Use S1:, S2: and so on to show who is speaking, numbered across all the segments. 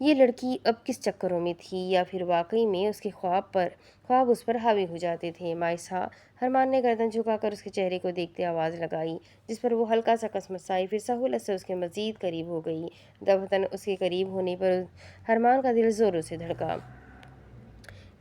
S1: یہ لڑکی اب کس چکروں میں تھی، یا پھر واقعی میں اس کے خواب اس پر حاوی ہو جاتے تھے؟ مائسا ہرمان نے گردن جھکا کر اس کے چہرے کو دیکھتے آواز لگائی، جس پر وہ ہلکا سا کسمسائی، پھر سہولت سے اس کے مزید قریب ہو گئی۔ دفعتاً اس کے قریب ہونے پر ہرمان کا دل زوروں سے دھڑکا۔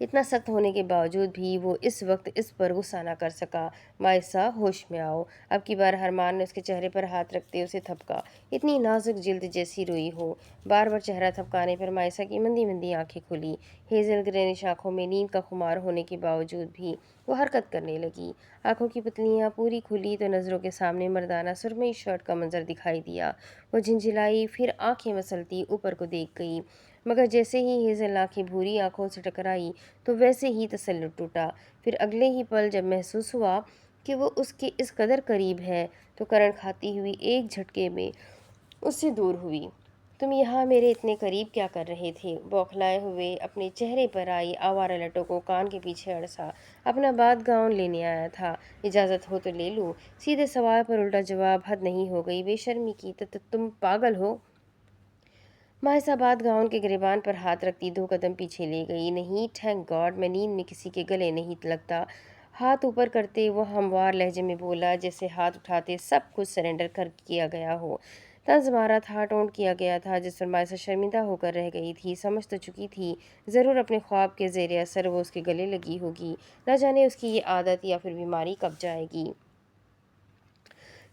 S1: اتنا سخت ہونے کے باوجود بھی وہ اس وقت اس پر غصہ نہ کر سکا۔ مائسا، ہوش میں آؤ۔ اب کی بار ہرمان نے اس کے چہرے پر ہاتھ رکھتے اسے تھپکا، اتنی نازک جلد جیسی روئی ہو۔ بار بار چہرہ تھپکانے پر مائسا کی مندی مندی آنکھیں کھلی۔ ہیزل گرینش آنکھوں میں نیند کا خمار ہونے کے باوجود بھی وہ حرکت کرنے لگی۔ آنکھوں کی پتلیاں پوری کھلی تو نظروں کے سامنے مردانہ سرمئی شرٹ کا منظر دکھائی دیا۔ وہ جھنجھلائی، پھر آنکھیں مسلتی اوپر کو دیکھ گئی، مگر جیسے ہی ہیزل آنکھیں بھوری آنکھوں سے ٹکرائی تو ویسے ہی تسلط ٹوٹا۔ پھر اگلے ہی پل جب محسوس ہوا کہ وہ اس کے اس قدر قریب ہے تو کرنٹ کھاتی ہوئی ایک جھٹکے میں اس سے دور ہوئی۔ تم یہاں میرے اتنے قریب کیا کر رہے تھے؟ بوکھلائے ہوئے اپنے چہرے پر آئی آوارہ لٹوں کو کان کے پیچھے اڑسا۔ اپنا بات گاؤن لینے آیا تھا، اجازت ہو تو لے لوں۔ سیدھے سوال پر الٹا جواب، حد نہیں ہو گئی بے شرمی کی؟ تم پاگل ہو؟ مائسا بات گاؤن کے گریبان پر ہاتھ رکھتی 2 قدم پیچھے لے گئی۔ نہیں، تھینک گاڈ میں نیند میں کسی کے گلے نہیں لگتا۔ ہاتھ اوپر کرتے وہ ہموار لہجے میں بولا، جیسے ہاتھ اٹھاتے سب کچھ سرنڈر کر کیا گیا ہو۔ طنز مارا تھا، ٹونٹ کیا گیا تھا، جس پر مائسا شرمندہ ہو کر رہ گئی تھی۔ سمجھ تو چکی تھی ضرور اپنے خواب کے زیر اثر وہ اس کے گلے لگی ہوگی، نہ جانے اس کی یہ عادت یا پھر بیماری کب جائے گی۔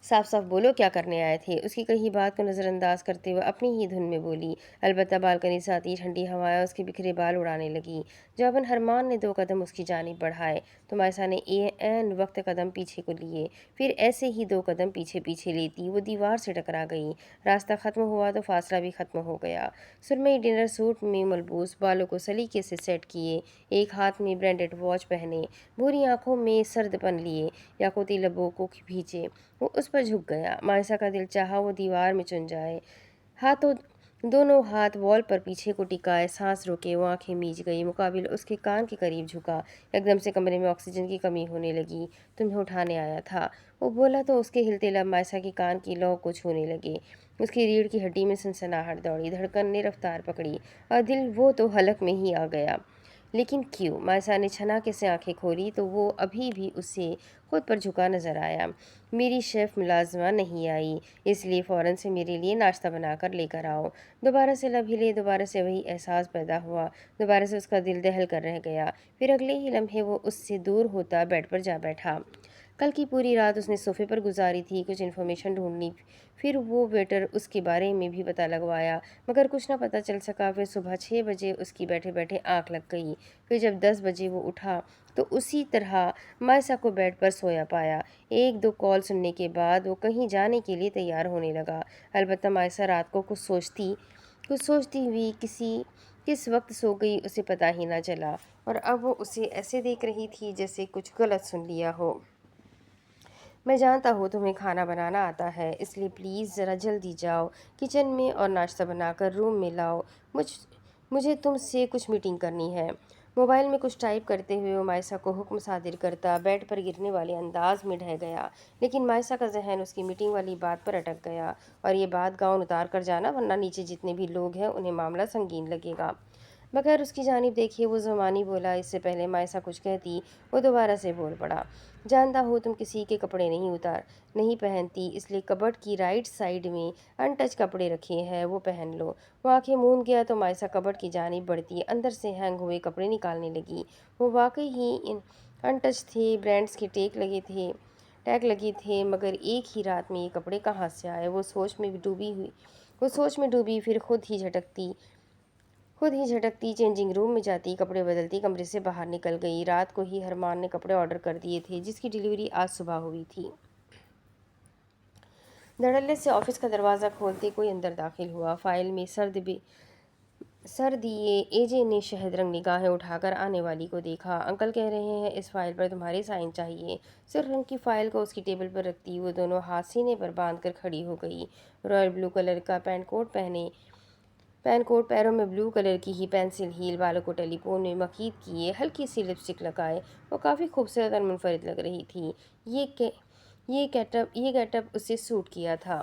S1: صاف صاف بولو کیا کرنے آئے تھے؟ اس کی کہی بات کو نظر انداز کرتے ہوئے اپنی ہی دھن میں بولی۔ البتہ بالکنی سے آتی ٹھنڈی ہوائیں اس کے بکھرے بال اڑانے لگیں۔ جواباً ہرمان نے 2 قدم اس کی جانب بڑھائے تو مائسا نے عین وقت قدم پیچھے کو لیے، پھر ایسے ہی 2 قدم پیچھے پیچھے لیتی وہ دیوار سے ٹکرا گئی۔ راستہ ختم ہوا تو فاصلہ بھی ختم ہو گیا۔ سرمئی ڈنر سوٹ میں ملبوس، بالوں کو سلیقے سے سیٹ کیے، ایک ہاتھ میں برینڈڈ واچ پہنے، بھوری آنکھوں میں سرد پن لیے، یاقوتی لبوں کو بھینچے، وہ اس پر جھک گیا۔ مائسا کا دل چاہا وہ دیوار میں چن جائے۔ دونوں ہاتھ وال پر پیچھے کو ٹکائے سانس روکے، وہ آنکھیں میچ گئی، مقابل اس کے کان کے قریب جھکا۔ ایک دم سے کمرے میں آکسیجن کی کمی ہونے لگی۔ تمہیں اٹھانے آیا تھا، وہ بولا تو اس کے ہلتے لب مائسا کے کان کی لو کو چھونے لگے۔ اس کی ریڑھ کی ہڈی میں سنسناہٹ دوڑی، دھڑکن نے رفتار پکڑی، اور دل وہ تو حلق میں ہی آ گیا۔ لیکن کیوں؟ مائسا نے چھناکے سے آنکھیں کھولی تو وہ ابھی بھی اسے خود پر جھکا نظر آیا۔ میری شیف ملازمہ نہیں آئی، اس لیے فوراً سے میرے لیے ناشتہ بنا کر لے کر آؤ۔ دوبارہ سے لب ہلے، دوبارہ سے وہی احساس پیدا ہوا، دوبارہ سے اس کا دل دہل کر رہ گیا۔ پھر اگلے ہی لمحے وہ اس سے دور ہوتا بیڈ پر جا بیٹھا۔ کل کی پوری رات اس نے صوفے پر گزاری تھی، کچھ انفارمیشن ڈھونڈی، پھر وہ ویٹر اس کے بارے میں بھی پتہ لگوایا، مگر کچھ نہ پتہ چل سکا۔ پھر صبح 6 بجے اس کی بیٹھے بیٹھے آنکھ لگ گئی۔ پھر جب 10 بجے وہ اٹھا تو اسی طرح مائسا کو بیڈ پر سویا پایا۔ 1-2 کال سننے کے بعد وہ کہیں جانے کے لیے تیار ہونے لگا۔ البتہ مائسا رات کو کچھ سوچتی ہوئی کس وقت سو گئی اسے پتہ ہی نہ چلا، اور اب وہ اسے ایسے دیکھ رہی تھی جیسے کچھ غلط سن لیا ہو۔ میں جانتا ہوں تمہیں کھانا بنانا آتا ہے، اس لیے پلیز ذرا جلدی جاؤ کچن میں اور ناشتہ بنا کر روم میں لاؤ، مجھے تم سے کچھ میٹنگ کرنی ہے۔ موبائل میں کچھ ٹائپ کرتے ہوئے وہ مائسا کو حکم صادر کرتا بیڈ پر گرنے والے انداز میں ڈھہ گیا، لیکن مائسا کا ذہن اس کی میٹنگ والی بات پر اٹک گیا، اور یہ بات گاؤن اتار کر جانا، ورنہ نیچے جتنے بھی لوگ ہیں انہیں معاملہ سنگین لگے گا۔ بغیر اس کی جانب دیکھے وہ زمانی بولا۔ اس سے پہلے مائسا کچھ کہتی وہ دوبارہ سے بول پڑا، جانتا ہوں تم کسی کے کپڑے نہیں پہنتی، اس لیے کبرڈ کی رائٹ سائیڈ میں ان ٹچ کپڑے رکھے ہیں، وہ پہن لو۔ وہ آنکھیں موند گیا تو مائسا کبرڈ کی جانب بڑھتی اندر سے ہینگ ہوئے کپڑے نکالنے لگی۔ وہ واقعی ہی ان ٹچ تھے، برانڈز کے ٹیگ لگے تھے، مگر ایک ہی رات میں یہ کپڑے کہاں سے آئے؟ وہ سوچ میں ڈوبی، پھر خود ہی جھٹکتی چینجنگ روم میں جاتی، کپڑے بدلتی کمرے سے باہر نکل گئی۔ رات کو ہی ہرمان نے کپڑے آرڈر کر دیے تھے، جس کی ڈیلیوری آج صبح ہوئی تھی۔ دھڑلے سے آفس کا دروازہ کھولتے کوئی اندر داخل ہوا۔ فائل میں سر دیے اے جے نے شہد رنگ نگاہیں اٹھا کر آنے والی کو دیکھا۔ انکل کہہ رہے ہیں اس فائل پر تمہارے سائن چاہیے۔ سرخ رنگ کی فائل کو اس کی ٹیبل پر رکھتی وہ دونوں ہاتھ سینے پر باندھ کر کھڑی ہو گئی۔ رائل بلو کلر کا پین کوٹ، پیروں میں بلو کلر کی ہی پینسل ہیل، بالوں کو ٹیلی فون میں مکید کیے، ہلکی سی لپسٹک لگائے، وہ کافی خوبصورت اور منفرد لگ رہی تھی۔ یہ گیٹ اپ اسے سوٹ کیا تھا۔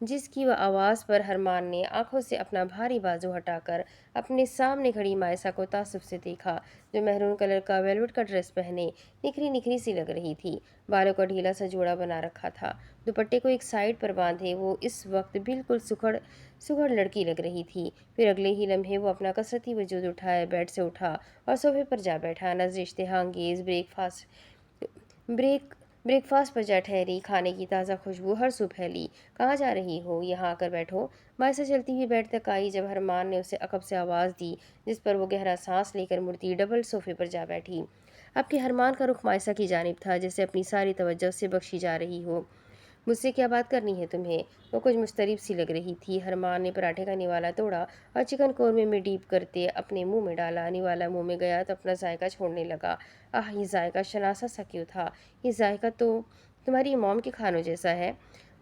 S1: جس کی وہ آواز پر ارمان نے آنکھوں سے اپنا بھاری بازو ہٹا کر اپنے سامنے کھڑی مائسا کو تعصب سے دیکھا، جو میرون کلر کا ویلوٹ کا ڈریس پہنے نکھری نکھری سی لگ رہی تھی، بالوں کا ڈھیلا سا جوڑا بنا رکھا تھا، دوپٹے کو ایک سائڈ پر باندھے وہ اس وقت بالکل سکھڑ لڑکی لگ رہی تھی۔ پھر اگلے ہی لمحے وہ اپنا کثرتی وجود اٹھائے بیڈ سے اٹھا اور صوفے پر جا بیٹھا، نظر اشتہا انگیز بریک فاسٹ پر جا ٹھہری، کھانے کی تازہ خوشبو ہر سو پھیلی۔ کہاں جا رہی ہو؟ یہاں آ کر بیٹھو۔ مائسا چلتی ہوئی بیڈ تک آئی جب ارمان نے اسے عقب سے آواز دی، جس پر وہ گہرا سانس لے کر مڑتی ڈبل صوفے پر جا بیٹھی۔ اب کہ ارمان کا رخ مائسا کی جانب تھا، جسے اپنی ساری توجہ سے بخشی جا رہی ہو۔ مجھ سے کیا بات کرنی ہے تمہیں؟ وہ کچھ مضطرب سی لگ رہی تھی۔ ارمان نے پراٹھے کا نوالا توڑا اور چکن قورمے میں ڈیپ کرتے اپنے منہ میں ڈالا۔ نوالا منہ میں گیا تو اپنا ذائقہ چھوڑنے لگا۔ یہ ذائقہ شناسا سا کیوں تھا؟ یہ ذائقہ تو تمہاری موم کے کھانوں جیسا ہے۔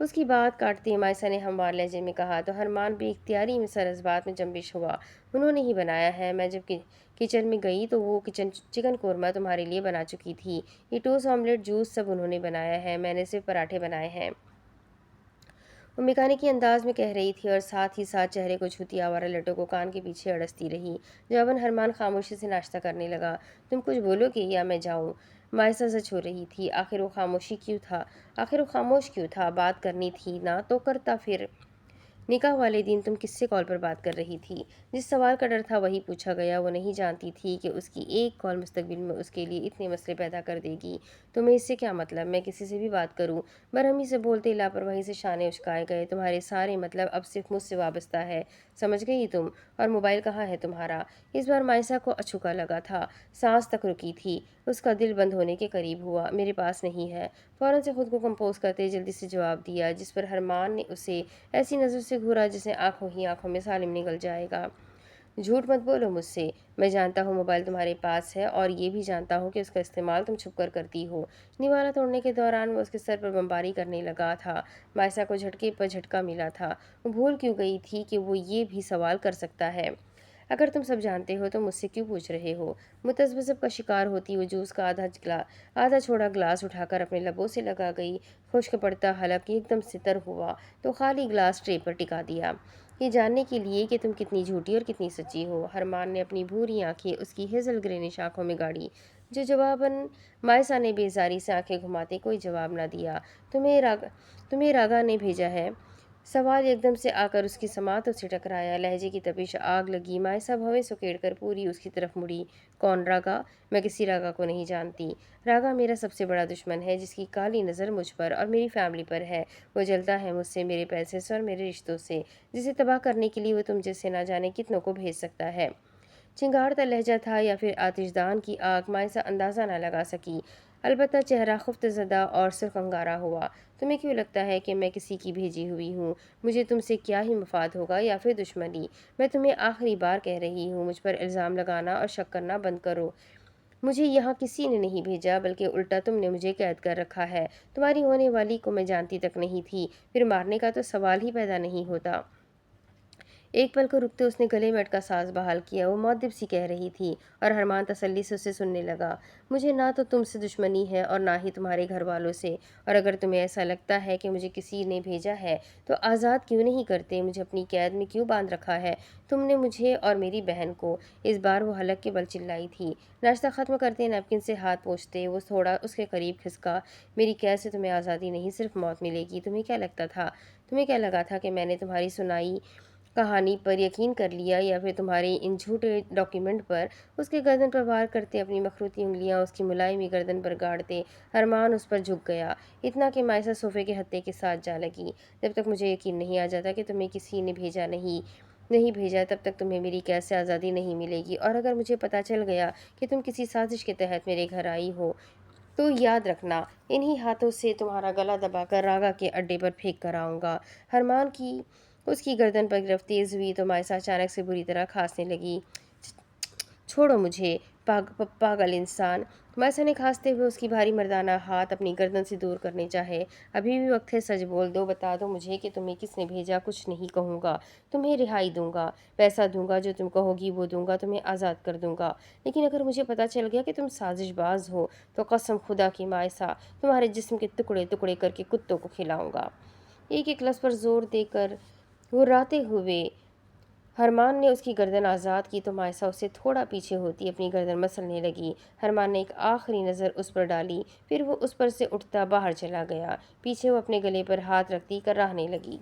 S1: اس کی بات کاٹتے مائسا نے ہموار لہجے میں کہا تو ارمان بے اختیاری میں سرسبات میں جنبش ہوا۔ انہوں نے ہی بنایا ہے۔ میں جب کچن میں گئی تو وہ چکن قورمہ تمہارے لیے بنا چکی تھی۔ یہ ٹوسٹ آملیٹ جوس سب انہوں نے بنایا ہے، میں نے صرف پراٹھے بنائے ہیں۔ وہ میکانکی انداز میں کہہ رہی تھی اور ساتھ ہی ساتھ چہرے کو چھوتی آوارہ لٹوں کو کان کے پیچھے اڑستی رہی۔ جواباً ارمان خاموشی سے ناشتہ کرنے لگا۔ تم کچھ بولو گے یا میں جاؤں؟ مائسا سچ ہو رہی تھی۔ آخر وہ خاموش کیوں تھا؟ بات کرنی تھی نا تو کرتا پھر۔ نکاح والے دن تم کس سے کال پر بات کر رہی تھی؟ جس سوال کا ڈر تھا وہی پوچھا گیا۔ وہ نہیں جانتی تھی کہ اس کی ایک کال مستقبل میں اس کے لیے اتنے مسئلے پیدا کر دے گی۔ تمہیں اس سے کیا مطلب؟ میں کسی سے بھی بات کروں؟ برہمی سے بولتے لاپرواہی سے شانے اچکائے گئے۔ تمہارے سارے مطلب اب صرف مجھ سے وابستہ ہے، سمجھ گئی تم؟ اور موبائل کہاں ہے تمہارا؟ اس بار مائسا کو اچھوکا لگا تھا، سانس تک رکی تھی، اس کا دل بند ہونے کے قریب ہوا۔ میرے پاس نہیں ہے، فوراً سے خود کو کمپوز کرتے جلدی سے جواب دیا، جس پر ارمان نے اسے ایسی نظر سے گھورا جسے آنکھوں ہی آنکھوں میں سالم نگل جائے گا۔ جھوٹ مت بولو مجھ سے، میں جانتا ہوں موبائل تمہارے پاس ہے اور یہ بھی جانتا ہوں کہ اس کا استعمال تم چھپ کر کرتی ہو۔ نوالا توڑنے کے دوران وہ اس کے سر پر بمباری کرنے لگا تھا۔ مائسا کو جھٹکے پر جھٹکا ملا تھا۔ وہ بھول کیوں گئی تھی کہ وہ یہ بھی سوال کر سکتا ہے؟ اگر تم سب جانتے ہو تو مجھ سے کیوں پوچھ رہے ہو؟ متذبذب کا شکار ہوتی وہ جوس کا آدھا چھوڑا گلاس اٹھا کر اپنے لبوں سے لگا گئی۔ خشک پڑتا حلق ایک دم سے تر ہوا تو خالی گلاس ٹرے پر ٹکا دیا، یہ جاننے کے لیے کہ تم کتنی جھوٹی اور کتنی سچی ہو۔ ارمان نے اپنی بھوری آنکھیں اس کی ہیزل گرینش آنکھوں میں گاڑی، جو جواباً مائسا نے بیزاری سے آنکھیں گھماتے کوئی جواب نہ دیا۔ تمہیں راگا نے بھیجا ہے؟ سوال یکدم سے آ کر اس کی سماعتوں سے ٹکرایا۔ لہجے کی تپش آگ لگی۔ مائسا بھویں سکیڑ کر پوری اس کی طرف مڑی۔ کون راگا؟ میں کسی راگا کو نہیں جانتی۔ راگا میرا سب سے بڑا دشمن ہے، جس کی کالی نظر مجھ پر اور میری فیملی پر ہے۔ وہ جلتا ہے مجھ سے، میرے پیسے سے اور میرے رشتوں سے، جسے تباہ کرنے کے لیے وہ تم جیسے نہ جانے کتنوں کو بھیج سکتا ہے۔ چنگاڑتا لہجہ تھا یا پھر آتش دان کی آگ، مائسا اندازہ نہ لگا سکی، البتہ چہرہ خفت زدہ اور سرخ انگارہ ہوا۔ تمہیں کیوں لگتا ہے کہ میں کسی کی بھیجی ہوئی ہوں؟ مجھے تم سے کیا ہی مفاد ہوگا یا پھر دشمنی؟ میں تمہیں آخری بار کہہ رہی ہوں، مجھ پر الزام لگانا اور شک کرنا بند کرو۔ مجھے یہاں کسی نے نہیں بھیجا، بلکہ الٹا تم نے مجھے قید کر رکھا ہے۔ تمہاری ہونے والی کو میں جانتی تک نہیں تھی، پھر مارنے کا تو سوال ہی پیدا نہیں ہوتا۔ ایک پل کو رکتے اس نے گلے میں اٹکا ساز بحال کیا۔ وہ مؤدب سی کہہ رہی تھی اور ارمان تسلی سے اسے سننے لگا۔ مجھے نہ تو تم سے دشمنی ہے اور نہ ہی تمہارے گھر والوں سے، اور اگر تمہیں ایسا لگتا ہے کہ مجھے کسی نے بھیجا ہے تو آزاد کیوں نہیں کرتے؟ مجھے اپنی قید میں کیوں باندھ رکھا ہے تم نے مجھے اور میری بہن کو؟ اس بار وہ حلق کے بل چلائی تھی۔ ناشتہ ختم کرتے نیپکن سے ہاتھ پوچھتے وہ تھوڑا اس کے قریب کھسکا۔ میری قید سے تمہیں آزادی نہیں، صرف موت ملے گی۔ تمہیں کیا لگا تھا کہ میں نے تمہاری سنائی کہانی پر یقین کر لیا، یا پھر تمہارے ان جھوٹے ڈاکیومنٹ پر؟ اس کے گردن پر وار کرتے اپنی مخروطی انگلیاں اس کی ملائمی گردن پر گاڑتے ارمان اس پر جھک گیا، اتنا کہ مائسا صوفے کے ہتھے کے ساتھ جا لگی۔ جب تک مجھے یقین نہیں آ جاتا کہ تمہیں کسی نے نہیں بھیجا تب تک تمہیں میری قید سے آزادی نہیں ملے گی، اور اگر مجھے پتہ چل گیا کہ تم کسی سازش کے تحت میرے گھر آئی ہو تو یاد رکھنا، انہی ہاتھوں سے تمہارا گلا دبا کر راگا کے اڈے پر پھینک کر آؤں گا۔ ارمان کی اس کی گردن پر گرفت تیز ہوئی تو مائسا اچانک سے بری طرح کھانسنے لگی۔ چھوڑو مجھے، پاگل انسان! مائسا نے کھانستے ہوئے اس کی بھاری مردانہ ہاتھ اپنی گردن سے دور کرنے چاہے۔ ابھی بھی وقت ہے، سچ بول دو، بتا دو مجھے کہ تمہیں کس نے بھیجا۔ کچھ نہیں کہوں گا، تمہیں رہائی دوں گا، پیسہ دوں گا، جو تم کہو گی وہ دوں گا، تمہیں آزاد کر دوں گا۔ لیکن اگر مجھے پتہ چل گیا کہ تم سازش باز ہو تو قسم خدا کی مائسا، تمہارے جسم کے ٹکڑے ٹکڑے کر کے کتوں کو کھلاؤں گا۔ ایک ایک لفظ پر زور دے کر غراتے ہوئے ہرمان نے اس کی گردن آزاد کی تو مائسا اسے تھوڑا پیچھے ہوتی اپنی گردن مسلنے لگی۔ ہرمان نے ایک آخری نظر اس پر ڈالی، پھر وہ اس پر سے اٹھتا باہر چلا گیا۔ پیچھے وہ اپنے گلے پر ہاتھ رکھتی کراہنے لگی۔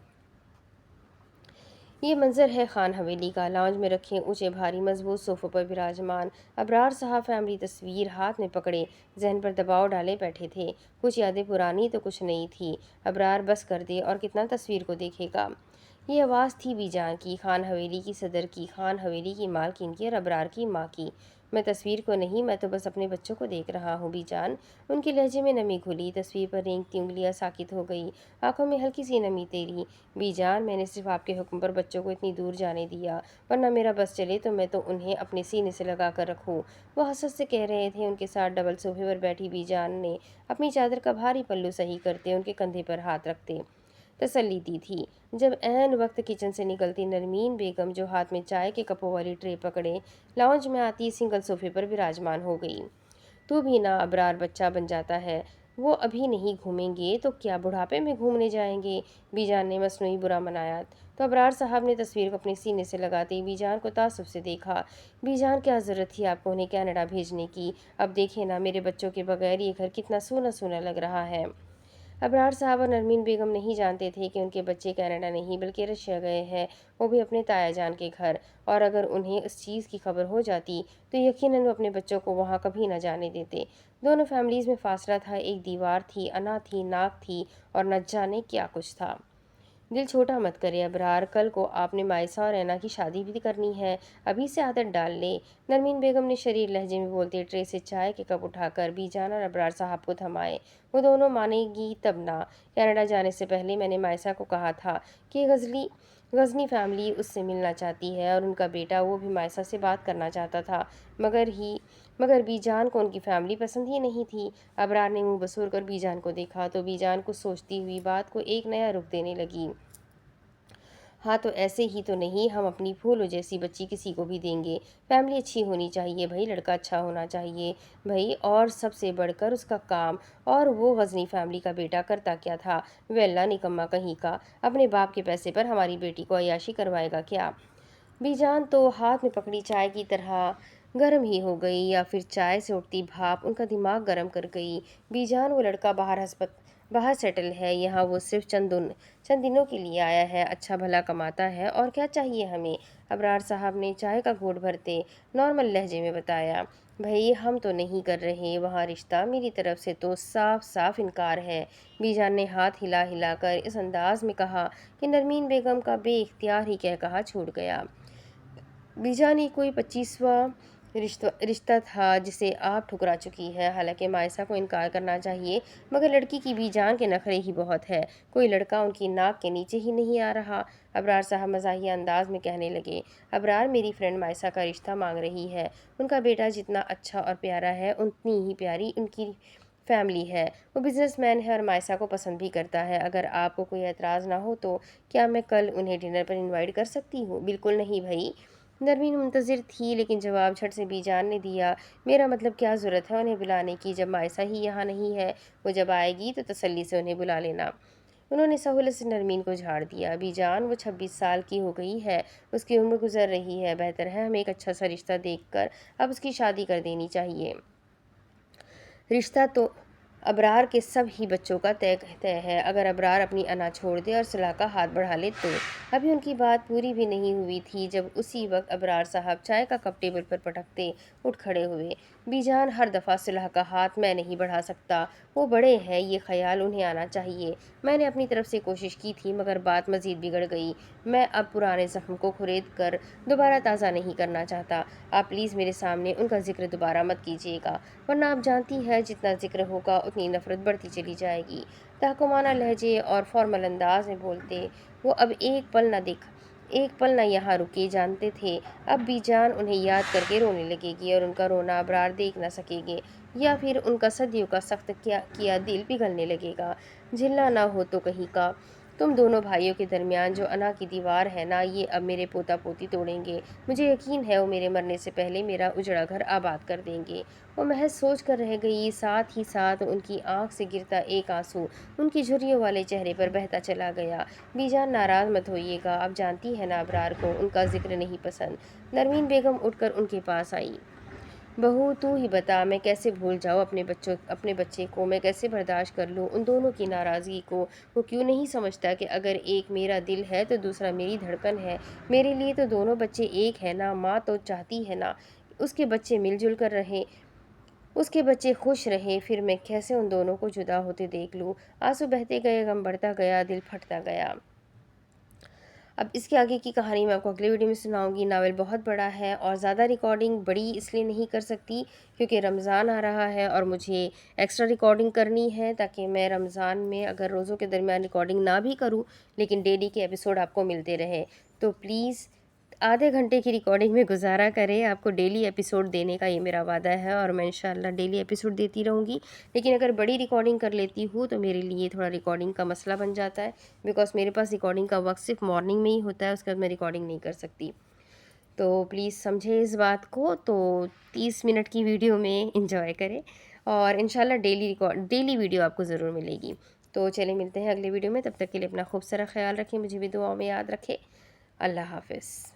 S1: یہ منظر ہے خان حویلی کا۔ لاؤنج میں رکھے اونچے بھاری مضبوط صوفوں پر براجمان ابرار صاحب فیملی تصویر ہاتھ میں پکڑے ذہن پر دباؤ ڈالے بیٹھے تھے۔ کچھ یادیں پرانی تو کچھ نئی تھی۔ ابرار بس کر دے اور کتنا تصویر کو دیکھے گا۔ یہ آواز تھی بی جان کی، خان حویلی کی صدر کی، خان حویلی کی مالکین کی اور ابرار کی ماں کی۔ میں تصویر کو نہیں، میں تو بس اپنے بچوں کو دیکھ رہا ہوں بی جان۔ ان کے لہجے میں نمی گھلی، تصویر پر رینگتی انگلیاں ساکت ہو گئی، آنکھوں میں ہلکی سی نمی تیری۔ بی جان، میں نے صرف آپ کے حکم پر بچوں کو اتنی دور جانے دیا، ورنہ میرا بس چلے تو میں تو انہیں اپنے سینے سے لگا کر رکھوں۔ وہ حسرت سے کہہ رہے تھے۔ ان کے ساتھ ڈبل صوفے پر بیٹھی بی جان نے اپنی چادر کا بھاری پلو صحیح کرتے ان کے کندھے پر ہاتھ رکھتے تسلی دی تھی۔ جب عین وقت کچن سے نکلتی نرمین بیگم، جو ہاتھ میں چائے کے کپوں والی ٹرے پکڑے لاؤنج میں آتی، سنگل صوفے پر براجمان ہو گئی۔ تو بھی نہ ابرار بچہ بن جاتا ہے، وہ ابھی نہیں گھومیں گے تو کیا بڑھاپے میں گھومنے جائیں گے؟ بی جان نے مصنوعی برا منایا تو ابرار صاحب نے تصویر کو اپنے سینے سے لگاتے بی جان کو تعصب سے دیکھا۔ بی جان، کیا ضرورت تھی آپ کو انہیں کینیڈا بھیجنے کی؟ اب دیکھیں نا میرے بچوں کے بغیر یہ گھر کتنا سونا سونا لگ رہا ہے۔ ابرار صاحب اور نرمین بیگم نہیں جانتے تھے کہ ان کے بچے کینیڈا نہیں بلکہ رشیا گئے ہیں، وہ بھی اپنے تایا جان کے گھر، اور اگر انہیں اس چیز کی خبر ہو جاتی تو یقیناً وہ اپنے بچوں کو وہاں کبھی نہ جانے دیتے۔ دونوں فیملیز میں فاصلہ تھا، ایک دیوار تھی، انا تھی، ناک تھی اور نہ جانے کیا کچھ تھا۔ دل چھوٹا مت کرے ابرار، کل کو آپ نے مائسا اور اینا کی شادی بھی کرنی ہے، ابھی سے عادت ڈال لے۔ نرمین بیگم نے شریر لہجے میں بولتے ٹرے سے چائے کے کپ اٹھا کر بی جان اور ابرار صاحب کو تھمائے۔ وہ دونوں مانے گی تب نہ۔ کینیڈا جانے سے پہلے میں نے مائسا کو کہا تھا کہ غزنی فیملی اس سے ملنا چاہتی ہے اور ان کا بیٹا وہ بھی مائسا سے بات کرنا چاہتا تھا، مگر بی جان کو ان کی فیملی پسند ہی نہیں تھی۔ ابرار نے منہ بسور کر بی جان کو دیکھا تو بی جان کچھ سوچتی ہوئی بات کو ایک نیا رخ دینے لگی۔ ہاں تو ایسے ہی تو نہیں، ہم اپنی پھولوں جیسی بچی کسی کو بھی دیں گے۔ فیملی اچھی ہونی چاہیے بھائی، لڑکا اچھا ہونا چاہیے بھائی، اور سب سے بڑھ کر اس کا کام۔ اور وہ غزنی فیملی کا بیٹا کرتا کیا تھا؟ ویلا نکما کہیں کا، اپنے باپ کے پیسے پر ہماری بیٹی کو عیاشی کروائے گا کیا؟ بی جان تو ہاتھ میں پکڑی چائے کی طرح گرم ہی ہو گئی، یا پھر چائے سے اٹھتی بھاپ ان کا دماغ گرم کر گئی۔ بی جان، وہ لڑکا باہر سیٹل ہے، یہاں وہ صرف چند دنوں کے لیے آیا ہے، اچھا بھلا کماتا ہے، اور کیا چاہیے ہمیں؟ ابرار صاحب نے چائے کا گھونٹ بھرتے نارمل لہجے میں بتایا۔ بھائی ہم تو نہیں کر رہے وہاں رشتہ، میری طرف سے تو صاف صاف انکار ہے۔ بی جان نے ہاتھ ہلا ہلا کر اس انداز میں کہا کہ نرمین بیگم کا بے اختیار ہی کہہ کہا چھوٹ گیا۔ بی جان، یہ کوئی 25واں رشتہ تھا جسے آپ ٹھکرا چکی ہے، حالانکہ مائسا کو انکار کرنا چاہیے، مگر لڑکی کی بی جان کے نخرے ہی بہت ہے، کوئی لڑکا ان کی ناک کے نیچے ہی نہیں آ رہا۔ ابرار صاحب مزاحیہ انداز میں کہنے لگے، ابرار، میری فرینڈ مائسا کا رشتہ مانگ رہی ہے، ان کا بیٹا جتنا اچھا اور پیارا ہے اتنی ہی پیاری ان کی فیملی ہے، وہ بزنس مین ہے اور مائسا کو پسند بھی کرتا ہے۔ اگر آپ کو کوئی اعتراض نہ ہو تو کیا میں کل انہیں ڈنر پر انوائٹ کر سکتی ہوں؟ بالکل نہیں بھائی۔ نرمین منتظر تھی لیکن جواب جھٹ سے بی جان نے دیا، میرا مطلب کیا ضرورت ہے انہیں بلانے کی جب مائسا ہی یہاں نہیں ہے؟ وہ جب آئے گی تو تسلی سے انہیں بلا لینا۔ انہوں نے سہولت سے نرمین کو جھاڑ دیا۔ بی جان، وہ 26 سال کی ہو گئی ہے، اس کی عمر گزر رہی ہے، بہتر ہے ہمیں ایک اچھا سا رشتہ دیکھ کر اب اس کی شادی کر دینی چاہیے۔ رشتہ تو ابرار کے سب ہی بچوں کا طے ہے، اگر ابرار اپنی انا چھوڑ دے اور صلاح کا ہاتھ بڑھا لے تو۔ ابھی ان کی بات پوری بھی نہیں ہوئی تھی جب اسی وقت ابرار صاحب چائے کا کپ ٹیبل پر پٹکتے اٹھ کھڑے ہوئے۔ بی جان، ہر دفعہ صلاح کا ہاتھ میں نہیں بڑھا سکتا، وہ بڑے ہیں، یہ خیال انہیں آنا چاہیے۔ میں نے اپنی طرف سے کوشش کی تھی مگر بات مزید بگڑ گئی، میں اب پرانے زخم کو کھرید کر دوبارہ تازہ نہیں کرنا چاہتا، آپ پلیز میرے سامنے ان کا ذکر دوبارہ مت کیجیے گا، ورنہ آپ جانتی ہے جتنا ذکر ہوگا اتنی نفرت بڑھتی چلی جائے گی۔ تحکمانہ لہجے اور فارمل انداز میں بولتے وہ اب ایک پل نہ یہاں رکے جانتے تھے، اب بی جان انہیں یاد کر کے رونے لگے گی اور ان کا رونا ابرار دیکھ نہ سکیں گے، یا پھر ان کا صدیوں کا سخت کیا دل پگھلنے لگے گا۔ جھلنا نہ ہو تو کہیں کا تم دونوں بھائیوں کے درمیان جو انا کی دیوار ہے نا، یہ اب میرے پوتا پوتی توڑیں گے۔ مجھے یقین ہے وہ میرے مرنے سے پہلے میرا اجڑا گھر آباد کر دیں گے۔ وہ محض سوچ کر رہ گئی، ساتھ ہی ساتھ ان کی آنکھ سے گرتا ایک آنسو ان کی جھریوں والے چہرے پر بہتا چلا گیا۔ بی جان ناراض مت ہوئیے گا، آپ جانتی ہیں نا ابرار کو ان کا ذکر نہیں پسند۔ نرمین بیگم اٹھ کر ان کے پاس آئی۔ بہو تو ہی بتا، میں کیسے بھول جاؤں اپنے بچے کو، میں کیسے برداشت کر لوں ان دونوں کی ناراضگی کو۔ وہ کیوں نہیں سمجھتا کہ اگر ایک میرا دل ہے تو دوسرا میری دھڑکن ہے؟ میرے لیے تو دونوں بچے ایک ہے نا۔ ماں تو چاہتی ہے نا اس کے بچے مل جل کر رہیں، اس کے بچے خوش رہیں، پھر میں کیسے ان دونوں کو جدا ہوتے دیکھ لوں؟ آنسو بہتے گئے، غم بڑھتا گیا، دل پھٹتا گیا۔ اب اس کے آگے کی کہانی میں آپ کو اگلے ویڈیو میں سناؤں گی۔ ناول بہت بڑا ہے اور زیادہ ریکارڈنگ بڑی اس لیے نہیں کر سکتی کیونکہ رمضان آ رہا ہے اور مجھے ایکسٹرا ریکارڈنگ کرنی ہے تاکہ میں رمضان میں اگر روزوں کے درمیان ریکارڈنگ نہ بھی کروں لیکن ڈیلی کے ایپیسوڈ آپ کو ملتے رہے۔ تو پلیز آدھے گھنٹے کی ریکارڈنگ میں گزارا کریں، آپ کو ڈیلی ایپیسوڈ دینے کا یہ میرا وعدہ ہے اور میں انشاءاللہ ڈیلی ایپیسوڈ دیتی رہوں گی۔ لیکن اگر بڑی ریکارڈنگ کر لیتی ہوں تو میرے لیے تھوڑا ریکارڈنگ کا مسئلہ بن جاتا ہے، بیکاز میرے پاس ریکارڈنگ کا وقت صرف مارننگ میں ہی ہوتا ہے، اس کے بعد میں ریکارڈنگ نہیں کر سکتی۔ تو پلیز سمجھیں اس بات کو، تو 30 منٹ کی ویڈیو میں انجوائے کریں اور انشاءاللہ ڈیلی ویڈیو آپ کو ضرور ملے گی۔ تو چلیں ملتے ہیں اگلے ویڈیو میں، تب تک کے لیے اپنا خوب سارا خیال رکھیں، مجھے بھی دعاؤں میں یاد رکھیں۔ اللہ حافظ۔